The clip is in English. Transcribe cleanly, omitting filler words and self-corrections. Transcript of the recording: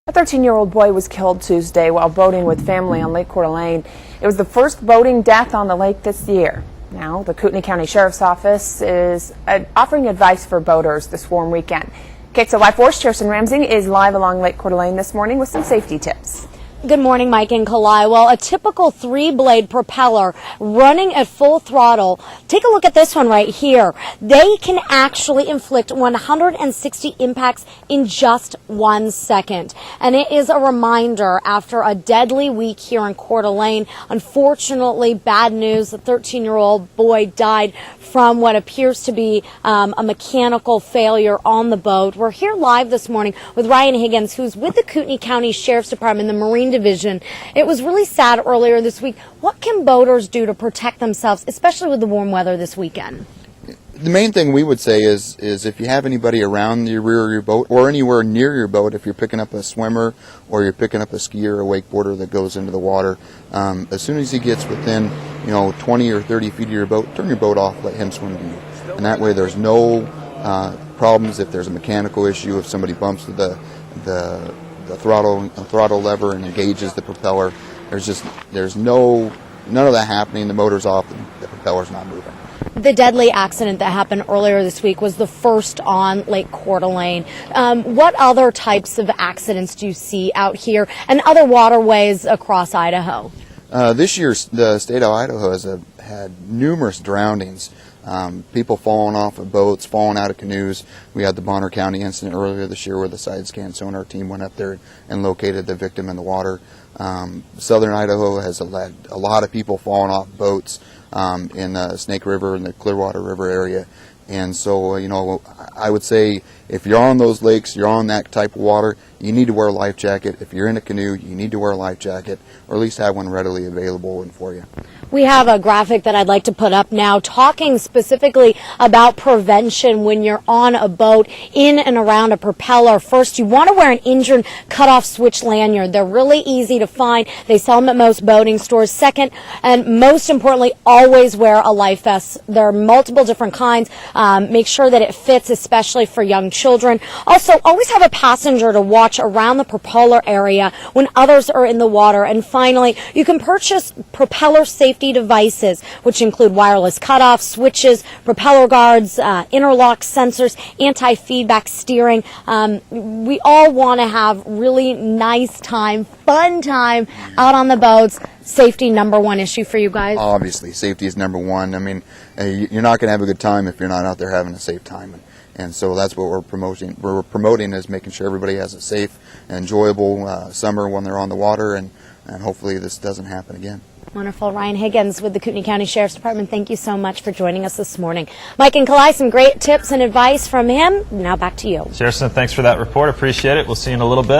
A 13-year-old boy was killed Tuesday while boating with family on Lake Kootenai. It was the first boating death on the lake this year. Now, the Kootenai County Sheriff's Office is offering advice for boaters this warm weekend. KXLY 4's Kjerstin Ramsing is live along Lake Kootenai this morning with some safety tips. Good morning, Mike and Kalai. Well, a typical three-blade propeller running at full throttle. Take a look at this one right here. They can actually inflict 160 impacts in just 1 second. And it is a reminder after a deadly week here in Coeur d'Alene. Unfortunately, bad news. The 13-year-old boy died from what appears to be a mechanical failure on the boat. We're here live this morning with Ryan Higgins, who's with the Kootenai County Sheriff's Department, the Marine Division. It was really sad earlier this week. What can boaters do to protect themselves, especially with the warm weather this weekend? The main thing we would say is if you have anybody around the rear of your boat or anywhere near your boat, if you're picking up a swimmer or you're picking up a skier or wakeboarder that goes into the water, as soon as he gets within 20 or 30 feet of your boat, turn your boat off, let him swim to you. And that way there's no problems if there's a mechanical issue, if somebody bumps the throttle lever and engages the propeller. There's none of that happening. The motor's off, the propeller's not moving. The deadly accident that happened earlier this week was the first on Lake Coeur d'Alene. What other types of accidents do you see out here and other waterways across Idaho? This year, the state of Idaho has had numerous drownings. People falling off of boats, falling out of canoes. We had the Bonner County incident earlier this year where the side scan sonar team went up there and located the victim in the water. Southern Idaho has had a lot of people falling off boats in the Snake River and the Clearwater River area. And so, I would say if you're on those lakes, you're on that type of water, you need to wear a life jacket. If you're in a canoe, you need to wear a life jacket, or at least have one readily available and for you. We have a graphic that I'd like to put up now talking specifically about prevention when you're on a boat in and around a propeller. First, you want to wear an engine cutoff switch lanyard. They're really easy to find. They sell them at most boating stores. Second, and most importantly, always wear a life vest. There are multiple different kinds. Make sure that it fits, especially for young children. Also, always have a passenger to watch around the propeller area when others are in the water. And finally, you can purchase propeller safety devices, which include wireless cutoffs, switches, propeller guards, interlock sensors, anti-feedback steering. We all want to have really nice time, fun time out on the boats. Safety, number one issue for you guys? Obviously, safety is number one. I mean, you're not going to have a good time if you're not out there having a safe time. And so that's what we're promoting. We're promoting is making sure everybody has a safe and enjoyable summer when they're on the water, and hopefully this doesn't happen again. Wonderful. Ryan Higgins with the Kootenai County Sheriff's Department, thank you so much for joining us this morning. Mike and Kalai, some great tips and advice from him. Now back to you. Kjerstin, thanks for that report. Appreciate it. We'll see you in a little bit.